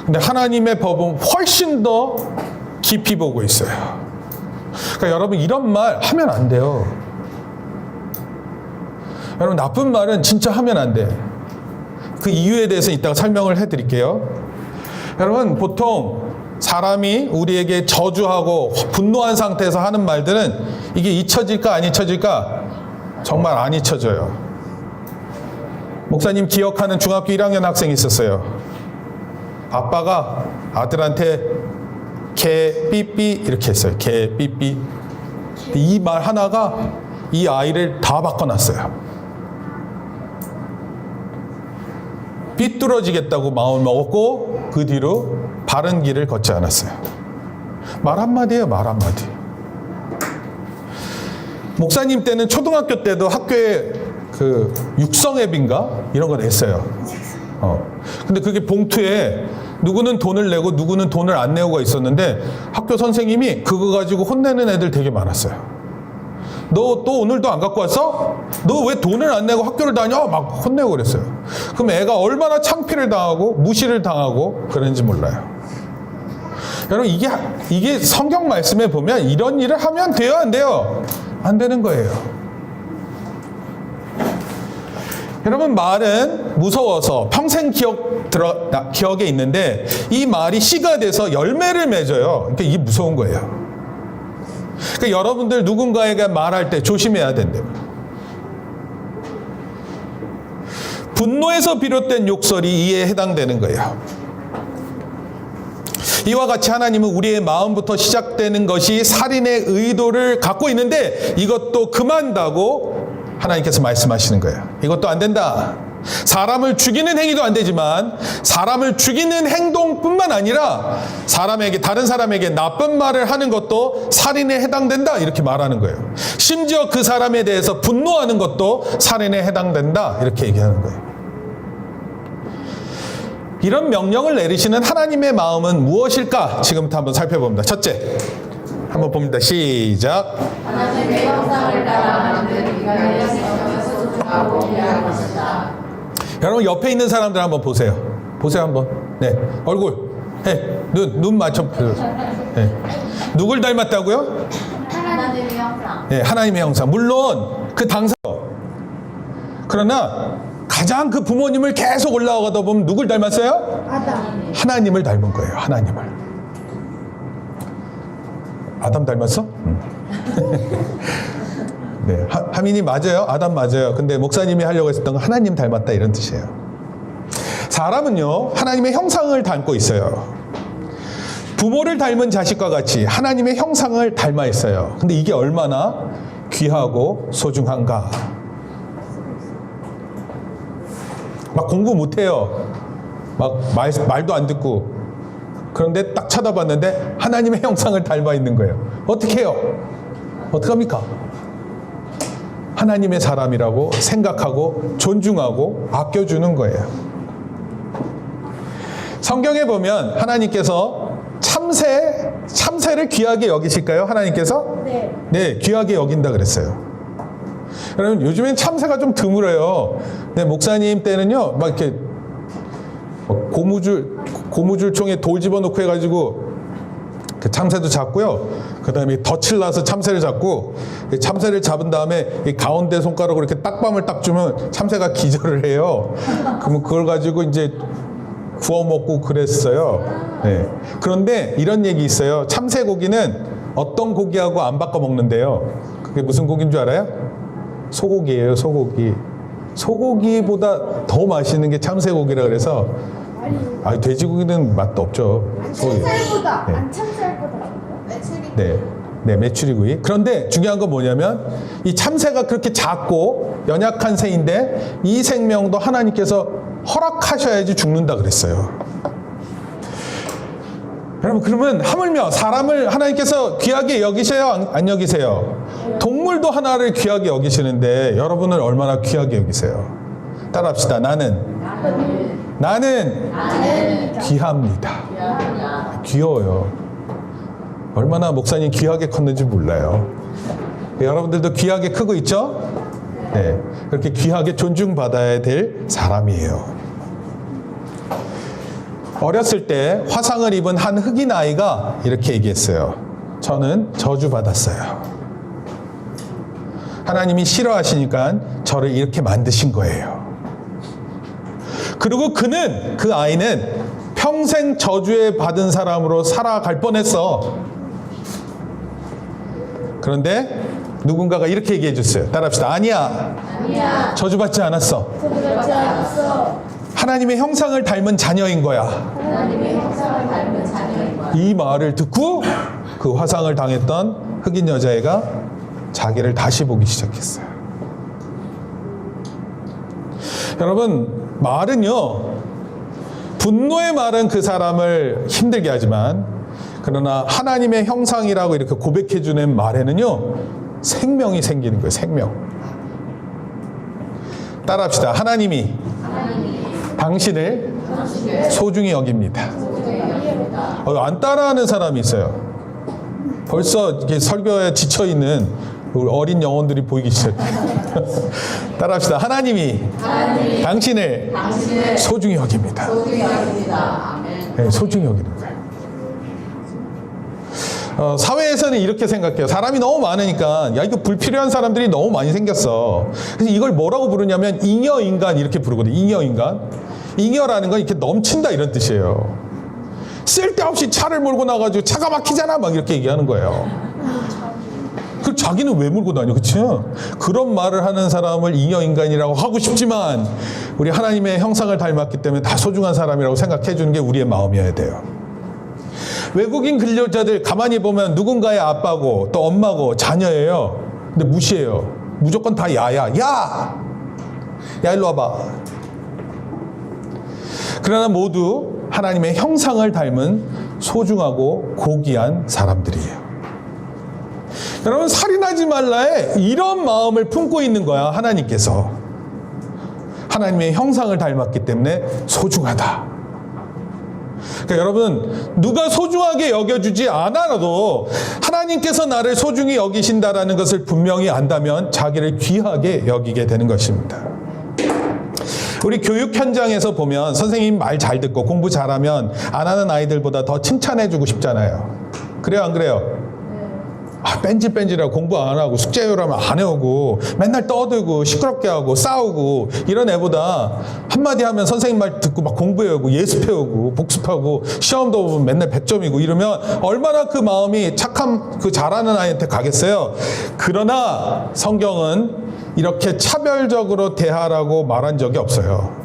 근데 하나님의 법은 훨씬 더 깊이 보고 있어요. 그러니까 여러분 이런 말 하면 안 돼요. 여러분 나쁜 말은 진짜 하면 안 돼. 그 이유에 대해서 이따가 설명을 해드릴게요. 여러분 보통 사람이 우리에게 저주하고 분노한 상태에서 하는 말들은 이게 잊혀질까 안 잊혀질까? 정말 안 잊혀져요. 목사님 기억하는 중학교 1학년 학생이 있었어요. 아빠가 아들한테 개 삐삐 이렇게 했어요. 개 삐삐. 이 말 하나가 이 아이를 다 바꿔놨어요. 삐뚤어지겠다고 마음을 먹었고 그 뒤로 바른 길을 걷지 않았어요. 말 한마디예요. 말 한마디. 목사님 때는 초등학교 때도 학교에 그 육성앱인가 이런 거 냈어요. 근데 그게 봉투에 누구는 돈을 내고 누구는 돈을 안 내고가 있었는데 학교 선생님이 그거 가지고 혼내는 애들 되게 많았어요. 너 또 오늘도 안 갖고 왔어? 너 왜 돈을 안 내고 학교를 다녀? 막 혼내고 그랬어요. 그럼 애가 얼마나 창피를 당하고 무시를 당하고 그런지 몰라요. 여러분 이게 성경 말씀에 보면 이런 일을 하면 돼요, 안 돼요? 안 되는 거예요. 여러분 말은 무서워서 평생 기억에 있는데 이 말이 씨가 돼서 열매를 맺어요. 그러니까 이게 무서운 거예요. 그러니까 여러분들 누군가에게 말할 때 조심해야 된대요. 분노에서 비롯된 욕설이 이에 해당되는 거예요. 이와 같이 하나님은 우리의 마음부터 시작되는 것이 살인의 의도를 갖고 있는데 이것도 금한다고 하나님께서 말씀하시는 거예요. 이것도 안 된다. 사람을 죽이는 행위도 안 되지만 사람을 죽이는 행동뿐만 아니라 다른 사람에게 나쁜 말을 하는 것도 살인에 해당된다 이렇게 말하는 거예요. 심지어 그 사람에 대해서 분노하는 것도 살인에 해당된다 이렇게 얘기하는 거예요. 이런 명령을 내리시는 하나님의 마음은 무엇일까? 지금부터 한번 살펴봅니다. 첫째, 한번 봅니다. 시작. 하나님의 형상을 따라 만든 인간의 생명을 소중하고 귀한 것이다. 여러분 옆에 있는 사람들 한번 보세요. 보세요 한번. 네, 얼굴, 눈 맞춰. 네. 누굴 닮았다고요? 하나님의 형상. 네, 하나님의 형상. 물론 그 당사. 그러나 가장 그 부모님을 계속 올라가다 보면 누굴 닮았어요? 아담. 하나님을 닮은 거예요. 하나님을. 아담 닮았어? 네, 하민이 맞아요. 아담 맞아요. 근데 목사님이 하려고 했었던 건 하나님 닮았다 이런 뜻이에요. 사람은요 하나님의 형상을 닮고 있어요. 부모를 닮은 자식과 같이 하나님의 형상을 닮아 있어요. 근데 이게 얼마나 귀하고 소중한가. 막 공부 못해요. 막 말도 안 듣고. 그런데 딱 쳐다봤는데 하나님의 형상을 닮아 있는 거예요. 어떻게 해요? 어떡합니까? 하나님의 사람이라고 생각하고 존중하고 아껴주는 거예요. 성경에 보면 하나님께서 참새를 귀하게 여기실까요? 하나님께서? 네, 귀하게 여긴다 그랬어요. 여러분 요즘엔 참새가 좀 드물어요. 네, 목사님 때는요 막 이렇게 고무줄 총에 돌 집어넣고 해가지고 그 참새도 잡고요. 그 다음에 덫을 놔서 참새를 잡고 참새를 잡은 다음에 이 가운데 손가락으로 이렇게 딱밤을 딱 주면 참새가 기절을 해요. 그러면 그걸 가지고 이제 구워 먹고 그랬어요. 네. 그런데 이런 얘기 있어요. 참새 고기는 어떤 고기하고 안 바꿔 먹는데요. 그게 무슨 고기인 줄 알아요? 소고기예요. 소고기. 소고기보다 더 맛있는 게 참새고기라 그래서 돼지고기는 맛도 없죠. 참살보다 네. 안 참살보다 네, 메추리구이. 그런데 중요한 건 뭐냐면 이 참새가 그렇게 작고 연약한 새인데 이 생명도 하나님께서 허락하셔야지 죽는다 그랬어요. 여러분 그러면 하물며 사람을 하나님께서 귀하게 여기세요? 안 여기세요? 동물도 하나를 귀하게 여기시는데 여러분을 얼마나 귀하게 여기세요? 따라합시다. 나는 귀합니다. 귀여워요. 얼마나 목사님 귀하게 컸는지 몰라요. 여러분들도 귀하게 크고 있죠? 네, 그렇게 귀하게 존중받아야 될 사람이에요. 어렸을 때 화상을 입은 한 흑인 아이가 이렇게 얘기했어요. 저는 저주받았어요. 하나님이 싫어하시니까 저를 이렇게 만드신 거예요. 그리고 그 아이는 평생 저주에 받은 사람으로 살아갈 뻔했어. 그런데 누군가가 이렇게 얘기해 줬어요. 따라합시다. 아니야. 저주받지 않았어. 그렇지 않았어. 하나님의 형상을 닮은 자녀인 거야. 하나님의 형상을 닮은 자녀인 거야. 이 말을 듣고 그 화상을 당했던 흑인 여자애가 자기를 다시 보기 시작했어요. 여러분 말은요 분노의 말은 그 사람을 힘들게 하지만 그러나 하나님의 형상이라고 이렇게 고백해주는 말에는요 생명이 생기는 거예요. 생명. 따라합시다. 하나님이 당신을 소중히 여깁니다. 안 따라하는 사람이 있어요. 벌써 이렇게 설교에 지쳐있는 우리 어린 영혼들이 보이기 시작해요. 따라합시다. 하나님이 당신을 소중히 여깁니다. 네, 소중히 여기는 거예요. 사회에서는 이렇게 생각해요. 사람이 너무 많으니까 야 이거 불필요한 사람들이 너무 많이 생겼어. 그래서 이걸 뭐라고 부르냐면 잉여인간 이렇게 부르거든요. 잉여인간. 잉여라는 건 이렇게 넘친다 이런 뜻이에요. 쓸데없이 차를 몰고 나가지고 차가 막히잖아 막 이렇게 얘기하는 거예요. 그 자기는 왜 몰고 다녀, 그치? 그런 말을 하는 사람을 잉여인간이라고 하고 싶지만 우리 하나님의 형상을 닮았기 때문에 다 소중한 사람이라고 생각해 주는 게 우리의 마음이어야 돼요. 외국인 근로자들 가만히 보면 누군가의 아빠고 또 엄마고 자녀예요. 근데 무시해요. 무조건 다 야야. 야 일로 와봐. 그러나 모두 하나님의 형상을 닮은 소중하고 고귀한 사람들이에요. 여러분, 살인하지 말라에 이런 마음을 품고 있는 거야. 하나님께서 하나님의 형상을 닮았기 때문에 소중하다. 그러니까 여러분, 누가 소중하게 여겨주지 않아도 하나님께서 나를 소중히 여기신다라는 것을 분명히 안다면 자기를 귀하게 여기게 되는 것입니다. 우리 교육 현장에서 보면 선생님 말 잘 듣고 공부 잘하면 안 하는 아이들보다 더 칭찬해주고 싶잖아요. 그래요, 안 그래요? 뺀질뺀질하고 공부 안 하고 숙제요라면 안 해오고 맨날 떠들고 시끄럽게 하고 싸우고 이런 애보다 한마디 하면 선생님 말 듣고 막 공부해오고 예습해오고 복습하고 시험도 보면 맨날 100점이고 이러면 얼마나 그 마음이 착한 그 잘하는 아이한테 가겠어요. 그러나 성경은 이렇게 차별적으로 대하라고 말한 적이 없어요.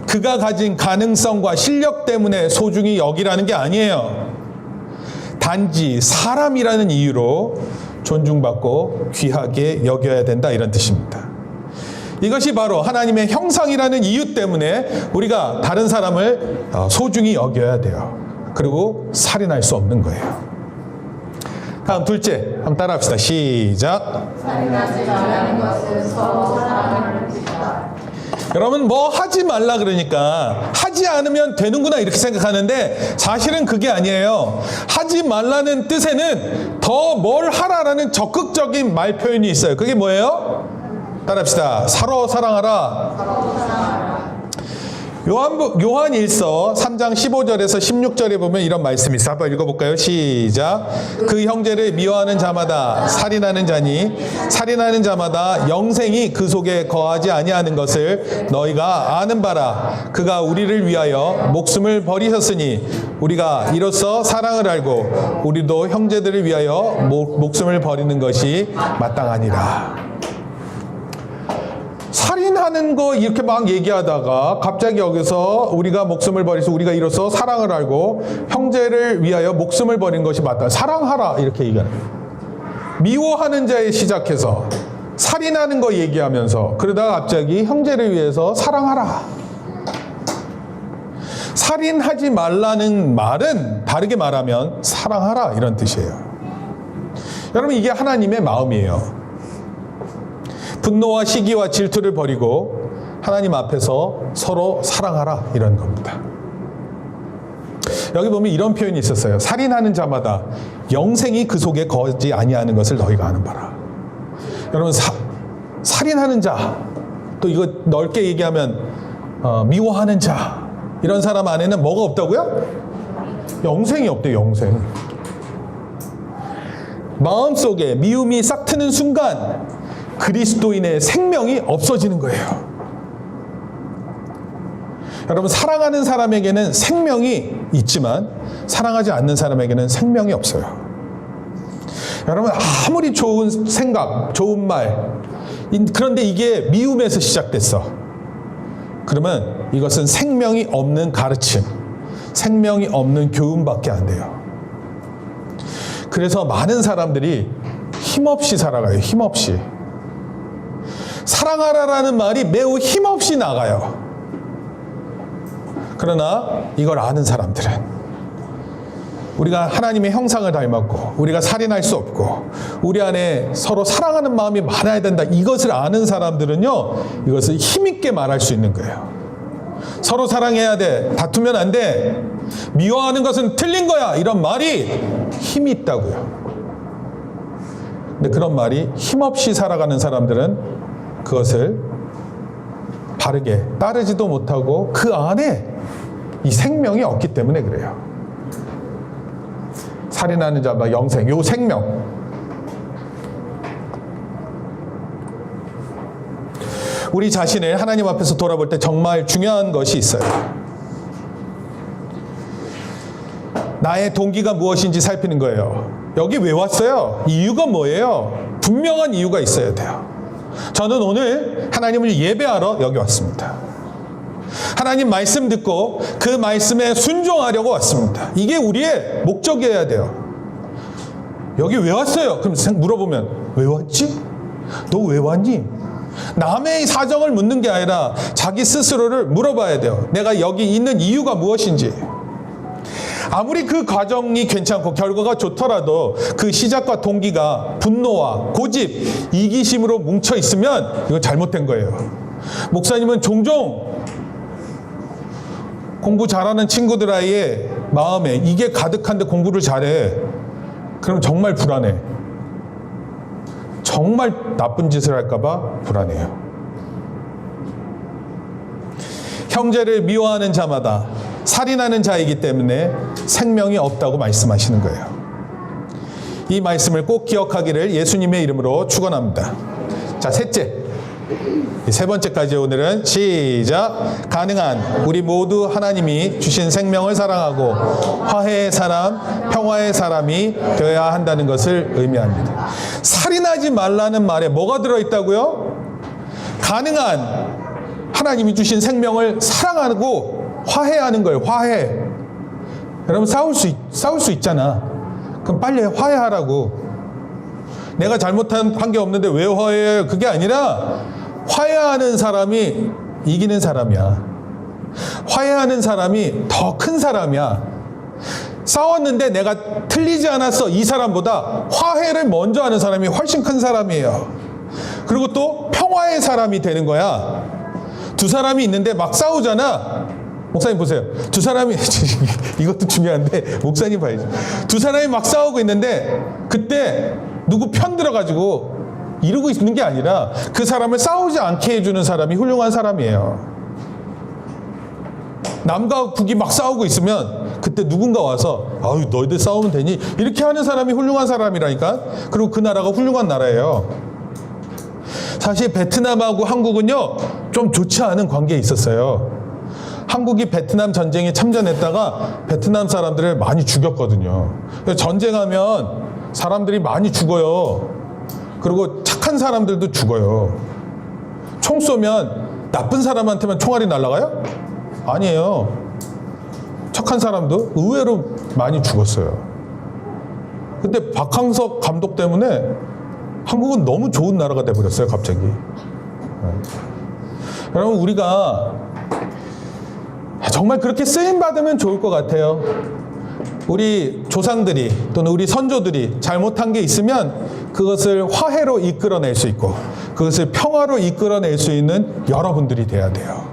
그가 가진 가능성과 실력 때문에 소중히 여기라는 게 아니에요. 단지 사람이라는 이유로 존중받고 귀하게 여겨야 된다 이런 뜻입니다. 이것이 바로 하나님의 형상이라는 이유 때문에 우리가 다른 사람을 소중히 여겨야 돼요. 그리고 살인할 수 없는 거예요. 다음 둘째, 한번 따라합시다. 시작. 살인하지 말라는 것은 서로 사랑하는 뜻이다. 여러분, 뭐 하지 말라 그러니까 하지 않으면 되는구나 이렇게 생각하는데 사실은 그게 아니에요. 하지 말라는 뜻에는 더 뭘 하라라는 적극적인 말 표현이 있어요. 그게 뭐예요? 따라합시다. 서로 사랑하라. 요한 1서 3장 15절에서 16절에 보면 이런 말씀이 있어요. 한번 읽어볼까요? 시작. 그 형제를 미워하는 자마다 살인하는 자니 살인하는 자마다 영생이 그 속에 거하지 아니하는 것을 너희가 아는 바라. 그가 우리를 위하여 목숨을 버리셨으니 우리가 이로써 사랑을 알고 우리도 형제들을 위하여 목숨을 버리는 것이 마땅하니라. 살인하는 거 이렇게 막 얘기하다가 갑자기 여기서 우리가 목숨을 버리서 우리가 이로써 사랑을 알고 형제를 위하여 목숨을 버린 것이 맞다. 사랑하라 이렇게 얘기하는 거예요. 미워하는 자에 시작해서 살인하는 거 얘기하면서 그러다가 갑자기 형제를 위해서 사랑하라. 살인하지 말라는 말은 다르게 말하면 사랑하라 이런 뜻이에요. 여러분, 이게 하나님의 마음이에요. 분노와 시기와 질투를 버리고 하나님 앞에서 서로 사랑하라 이런 겁니다. 여기 보면 이런 표현이 있었어요. 살인하는 자마다 영생이 그 속에 거하지 아니하는 것을 너희가 아는 바라. 여러분, 살인하는 자, 또 이거 넓게 얘기하면 미워하는 자, 이런 사람 안에는 뭐가 없다고요? 영생이 없대요. 영생. 마음속에 미움이 싹 트는 순간 그리스도인의 생명이 없어지는 거예요. 여러분, 사랑하는 사람에게는 생명이 있지만 사랑하지 않는 사람에게는 생명이 없어요. 여러분, 아무리 좋은 생각, 좋은 말, 그런데 이게 미움에서 시작됐어. 그러면 이것은 생명이 없는 가르침, 생명이 없는 교훈밖에 안 돼요. 그래서 많은 사람들이 힘없이 살아가요. 힘없이. 사랑하라라는 말이 매우 힘없이 나가요. 그러나 이걸 아는 사람들은 우리가 하나님의 형상을 닮았고 우리가 살인할 수 없고 우리 안에 서로 사랑하는 마음이 많아야 된다. 이것을 아는 사람들은요, 이것을 힘있게 말할 수 있는 거예요. 서로 사랑해야 돼. 다투면 안 돼. 미워하는 것은 틀린 거야. 이런 말이 힘이 있다고요. 근데 그런 말이 힘없이 살아가는 사람들은 그것을 바르게 따르지도 못하고 그 안에 이 생명이 없기 때문에 그래요. 살인하는 자가 영생, 요 생명. 우리 자신을 하나님 앞에서 돌아볼 때 정말 중요한 것이 있어요. 나의 동기가 무엇인지 살피는 거예요. 여기 왜 왔어요? 이유가 뭐예요? 분명한 이유가 있어야 돼요. 저는 오늘 하나님을 예배하러 여기 왔습니다. 하나님 말씀 듣고 그 말씀에 순종하려고 왔습니다. 이게 우리의 목적이어야 돼요. 여기 왜 왔어요? 그럼 물어보면 왜 왔지? 너 왜 왔니? 남의 사정을 묻는 게 아니라 자기 스스로를 물어봐야 돼요. 내가 여기 있는 이유가 무엇인지. 아무리 그 과정이 괜찮고 결과가 좋더라도 그 시작과 동기가 분노와 고집, 이기심으로 뭉쳐 있으면 이건 잘못된 거예요. 목사님은 종종 공부 잘하는 친구들 아이의 마음에 이게 가득한데 공부를 잘해. 그럼 정말 불안해. 정말 나쁜 짓을 할까봐 불안해요. 형제를 미워하는 자마다 살인하는 자이기 때문에 생명이 없다고 말씀하시는 거예요. 이 말씀을 꼭 기억하기를 예수님의 이름으로 축원합니다. 자, 셋째. 세 번째까지 오늘은 시작. 가능한 우리 모두 하나님이 주신 생명을 사랑하고 화해의 사람, 평화의 사람이 되어야 한다는 것을 의미합니다. 살인하지 말라는 말에 뭐가 들어있다고요? 가능한 하나님이 주신 생명을 사랑하고 화해하는 거예요. 화해. 여러분 싸울 수 있잖아. 그럼 빨리 화해하라고. 내가 잘못한 게 없는데 왜 화해해? 그게 아니라 화해하는 사람이 이기는 사람이야. 화해하는 사람이 더 큰 사람이야. 싸웠는데 내가 틀리지 않았어. 이 사람보다 화해를 먼저 하는 사람이 훨씬 큰 사람이에요. 그리고 또 평화의 사람이 되는 거야. 두 사람이 있는데 막 싸우잖아. 목사님 보세요. 두 사람이 이것도 중요한데 목사님 봐야지. 두 사람이 막 싸우고 있는데 그때 누구 편 들어가지고 이러고 있는 게 아니라 그 사람을 싸우지 않게 해주는 사람이 훌륭한 사람이에요. 남과 북이 막 싸우고 있으면 그때 누군가 와서 아유 너희들 싸우면 되니? 이렇게 하는 사람이 훌륭한 사람이라니까. 그리고 그 나라가 훌륭한 나라예요. 사실 베트남하고 한국은요 좀 좋지 않은 관계에 있었어요. 한국이 베트남 전쟁에 참전했다가 베트남 사람들을 많이 죽였거든요. 전쟁하면 사람들이 많이 죽어요. 그리고 착한 사람들도 죽어요. 총 쏘면 나쁜 사람한테만 총알이 날아가요? 아니에요. 착한 사람도 의외로 많이 죽었어요. 근데 박항석 감독 때문에 한국은 너무 좋은 나라가 돼버렸어요, 갑자기. 여러분, 우리가 정말 그렇게 쓰임받으면 좋을 것 같아요. 우리 조상들이 또는 우리 선조들이 잘못한 게 있으면 그것을 화해로 이끌어낼 수 있고 그것을 평화로 이끌어낼 수 있는 여러분들이 돼야 돼요.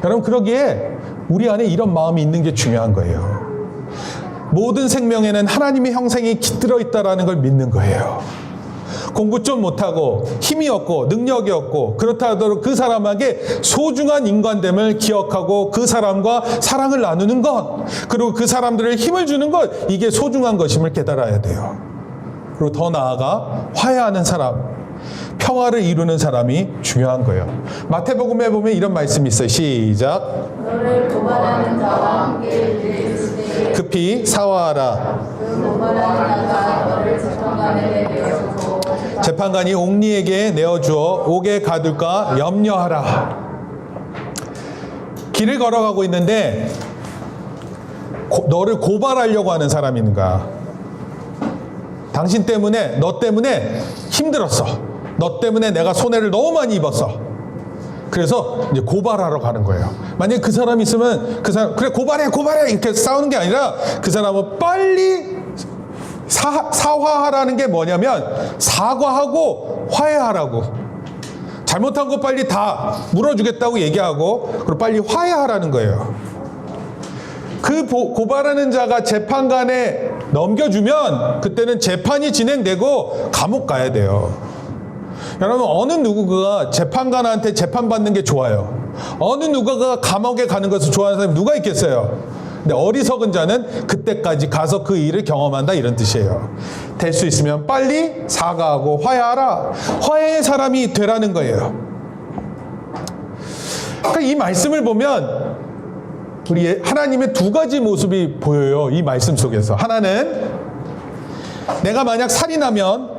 여러분, 그러기에 우리 안에 이런 마음이 있는 게 중요한 거예요. 모든 생명에는 하나님의 형상이 깃들어 있다는 걸 믿는 거예요. 공부 좀 못하고 힘이 없고 능력이 없고 그렇다 하더라도 그 사람에게 소중한 인간됨을 기억하고 그 사람과 사랑을 나누는 것, 그리고 그 사람들을 힘을 주는 것, 이게 소중한 것임을 깨달아야 돼요. 그리고 더 나아가 화해하는 사람, 평화를 이루는 사람이 중요한 거예요. 마태복음에 보면 이런 말씀이 있어요. 시작. 너를 고발하는 자와 함께 급히 사화하라. 그 고발하는 자가 너를 재판관에 내어주고 재판관이 옥리에게 내어주어 옥에 가둘까 염려하라. 길을 걸어가고 있는데 너를 고발하려고 하는 사람이 있는가? 당신 때문에, 너 때문에 힘들었어. 너 때문에 내가 손해를 너무 많이 입었어. 그래서 이제 고발하러 가는 거예요. 만약에 그 사람이 있으면 그 사람, 그래 고발해 이렇게 싸우는 게 아니라 그 사람은 빨리 사화하라는 게 뭐냐면 사과하고 화해하라고. 잘못한 거 빨리 다 물어주겠다고 얘기하고 그리고 빨리 화해하라는 거예요. 그 고발하는 자가 재판관에 넘겨주면 그때는 재판이 진행되고 감옥 가야 돼요. 여러분, 어느 누구가 재판관한테 재판받는 게 좋아요? 어느 누구가 감옥에 가는 것을 좋아하는 사람이 누가 있겠어요? 근데 어리석은 자는 그때까지 가서 그 일을 경험한다, 이런 뜻이에요. 될 수 있으면 빨리 사과하고 화해하라. 화해의 사람이 되라는 거예요. 그러니까 이 말씀을 보면 우리 하나님의 두 가지 모습이 보여요. 이 말씀 속에서. 하나는 내가 만약 살인하면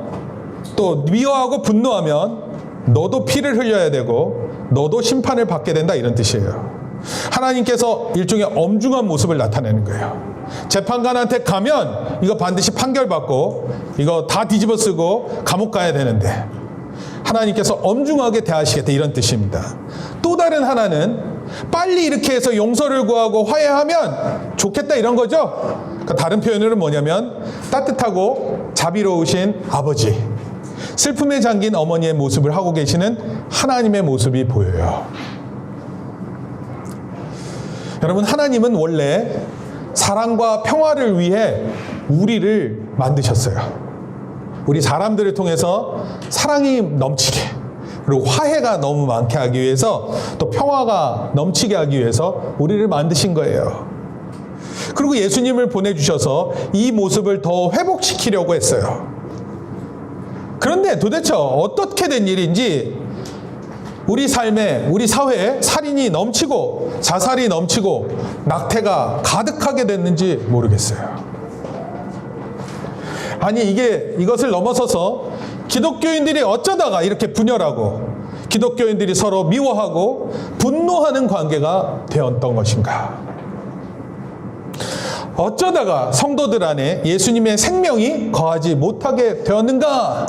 또 미워하고 분노하면 너도 피를 흘려야 되고 너도 심판을 받게 된다, 이런 뜻이에요. 하나님께서 일종의 엄중한 모습을 나타내는 거예요. 재판관한테 가면 이거 반드시 판결받고 이거 다 뒤집어 쓰고 감옥 가야 되는데 하나님께서 엄중하게 대하시겠다, 이런 뜻입니다. 또 다른 하나는 빨리 이렇게 해서 용서를 구하고 화해하면 좋겠다, 이런 거죠. 그러니까 다른 표현으로는 뭐냐면 따뜻하고 자비로우신 아버지, 슬픔에 잠긴 어머니의 모습을 하고 계시는 하나님의 모습이 보여요. 여러분, 하나님은 원래 사랑과 평화를 위해 우리를 만드셨어요. 우리 사람들을 통해서 사랑이 넘치게, 그리고 화해가 너무 많게 하기 위해서, 또 평화가 넘치게 하기 위해서 우리를 만드신 거예요. 그리고 예수님을 보내주셔서 이 모습을 더 회복시키려고 했어요. 그런데 도대체 어떻게 된 일인지 우리 삶에, 우리 사회에 살인이 넘치고 자살이 넘치고 낙태가 가득하게 됐는지 모르겠어요. 아니, 이것을 넘어서서 기독교인들이 어쩌다가 이렇게 분열하고 기독교인들이 서로 미워하고 분노하는 관계가 되었던 것인가? 어쩌다가 성도들 안에 예수님의 생명이 거하지 못하게 되었는가?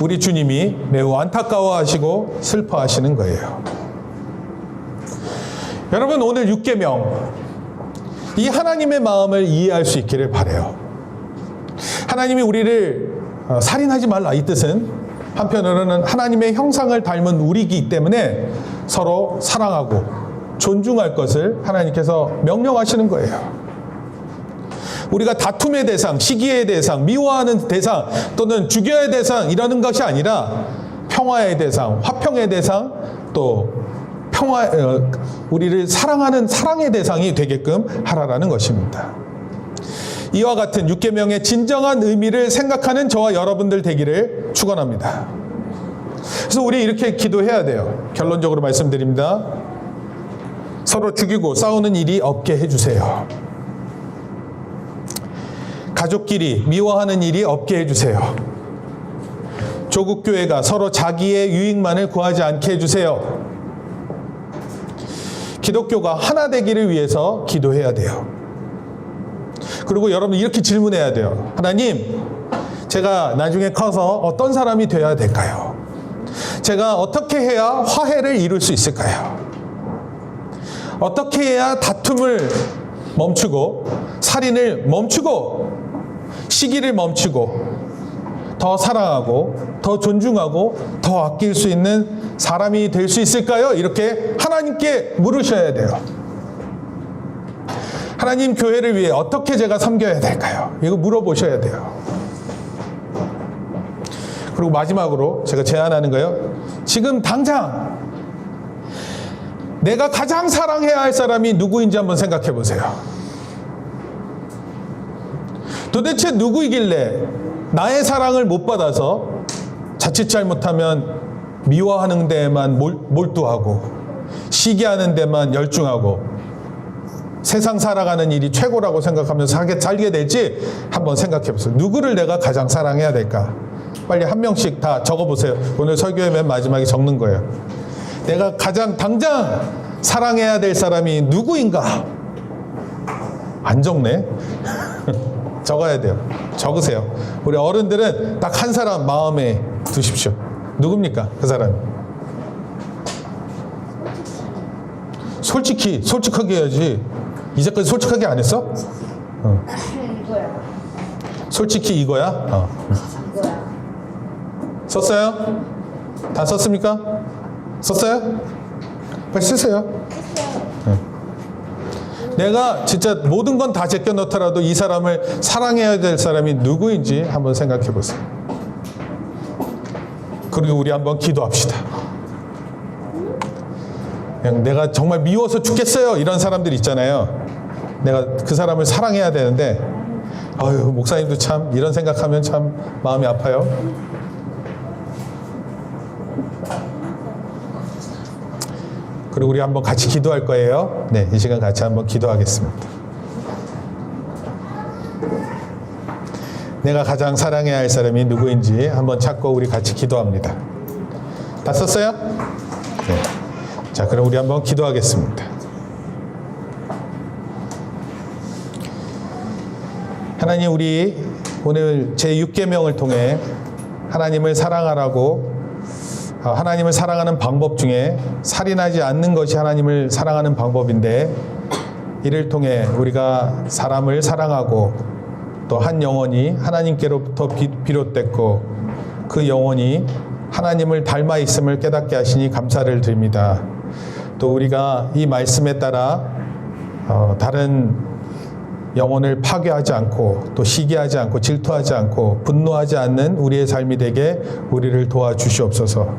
우리 주님이 매우 안타까워하시고 슬퍼하시는 거예요. 여러분, 오늘 6계명, 이 하나님의 마음을 이해할 수 있기를 바라요. 하나님이 우리를 살인하지 말라, 이 뜻은 한편으로는 하나님의 형상을 닮은 우리이기 때문에 서로 사랑하고 존중할 것을 하나님께서 명령하시는 거예요. 우리가 다툼의 대상, 시기의 대상, 미워하는 대상, 또는 죽여야 할 대상, 이러는 것이 아니라 평화의 대상, 화평의 대상, 또 우리를 사랑하는 사랑의 대상이 되게끔 하라라는 것입니다. 이와 같은 6계명의 진정한 의미를 생각하는 저와 여러분들 되기를 축원합니다. 그래서 우리 이렇게 기도해야 돼요. 결론적으로 말씀드립니다. 서로 죽이고 싸우는 일이 없게 해주세요. 가족끼리 미워하는 일이 없게 해주세요. 조국교회가 서로 자기의 유익만을 구하지 않게 해주세요. 기독교가 하나 되기를 위해서 기도해야 돼요. 그리고 여러분, 이렇게 질문해야 돼요. 하나님, 제가 나중에 커서 어떤 사람이 되어야 될까요? 제가 어떻게 해야 화해를 이룰 수 있을까요? 어떻게 해야 다툼을 멈추고 살인을 멈추고 시기를 멈추고 더 사랑하고 더 존중하고 더 아낄 수 있는 사람이 될 수 있을까요? 이렇게 하나님께 물으셔야 돼요. 하나님, 교회를 위해 어떻게 제가 섬겨야 될까요? 이거 물어보셔야 돼요. 그리고 마지막으로 제가 제안하는 거예요. 지금 당장 내가 가장 사랑해야 할 사람이 누구인지 한번 생각해 보세요. 도대체 누구이길래 나의 사랑을 못 받아서 자칫 잘못하면 미워하는 데에만 몰두하고 시기하는 데만 열중하고 세상 살아가는 일이 최고라고 생각하면서 살게 될지 한번 생각해 보세요. 누구를 내가 가장 사랑해야 될까? 빨리 한 명씩 다 적어보세요. 오늘 설교의 맨 마지막에 적는 거예요. 내가 가장 당장 사랑해야 될 사람이 누구인가? 안 적네. 적어야 돼요. 적으세요. 우리 어른들은 딱 한 사람 마음에 두십시오. 누굽니까? 그 사람. 솔직하게 해야지. 이제까지 솔직하게 안 했어? 이거야. 솔직히 이거야? 이거야. 썼어요? 다 썼습니까? 썼어요? 빨리 쓰세요. 네. 내가 진짜 모든 건 다 제껴 넣더라도 이 사람을 사랑해야 될 사람이 누구인지 한번 생각해 보세요. 그리고 우리 한번 기도합시다. 그냥 내가 정말 미워서 죽겠어요. 이런 사람들 있잖아요. 내가 그 사람을 사랑해야 되는데, 아유, 목사님도 참 이런 생각하면 참 마음이 아파요. 그리고 우리 한번 같이 기도할 거예요. 네, 이 시간 같이 한번 기도하겠습니다. 내가 가장 사랑해야 할 사람이 누구인지 한번 찾고 우리 같이 기도합니다. 다 썼어요? 네. 자, 그럼 우리 한번 기도하겠습니다. 하나님, 우리 오늘 제6계명을 통해 하나님을 사랑하라고, 하나님을 사랑하는 방법 중에 살인하지 않는 것이 하나님을 사랑하는 방법인데, 이를 통해 우리가 사람을 사랑하고 또 한 영혼이 하나님께로부터 비롯됐고 그 영혼이 하나님을 닮아 있음을 깨닫게 하시니 감사를 드립니다. 또 우리가 이 말씀에 따라 다른 영혼을 파괴하지 않고 또 시기하지 않고 질투하지 않고 분노하지 않는 우리의 삶이 되게 우리를 도와주시옵소서.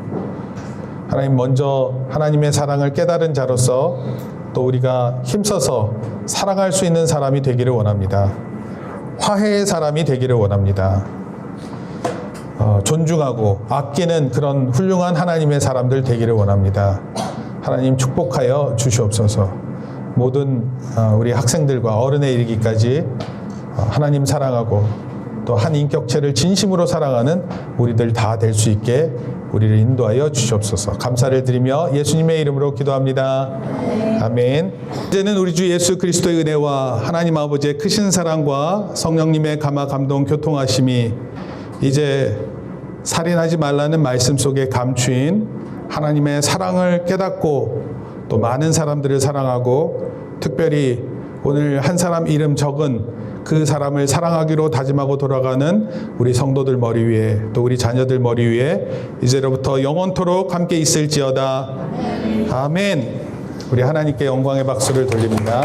하나님, 먼저 하나님의 사랑을 깨달은 자로서 또 우리가 힘써서 사랑할 수 있는 사람이 되기를 원합니다. 화해의 사람이 되기를 원합니다. 존중하고 아끼는 그런 훌륭한 하나님의 사람들 되기를 원합니다. 하나님, 축복하여 주시옵소서. 모든 우리 학생들과 어른에 이르기까지 하나님 사랑하고 또 한 인격체를 진심으로 사랑하는 우리들 다 될 수 있게 우리를 인도하여 주시옵소서. 감사를 드리며 예수님의 이름으로 기도합니다. 아멘. 이제는 우리 주 예수 그리스도의 은혜와 하나님 아버지의 크신 사랑과 성령님의 감화 감동 교통하심이 이제 살인하지 말라는 말씀 속에 감추인 하나님의 사랑을 깨닫고 또 많은 사람들을 사랑하고 특별히 오늘 한 사람 이름 적은 그 사람을 사랑하기로 다짐하고 돌아가는 우리 성도들 머리 위에 또 우리 자녀들 머리 위에 이제로부터 영원토록 함께 있을지어다. 아멘. 우리 하나님께 영광의 박수를 돌립니다.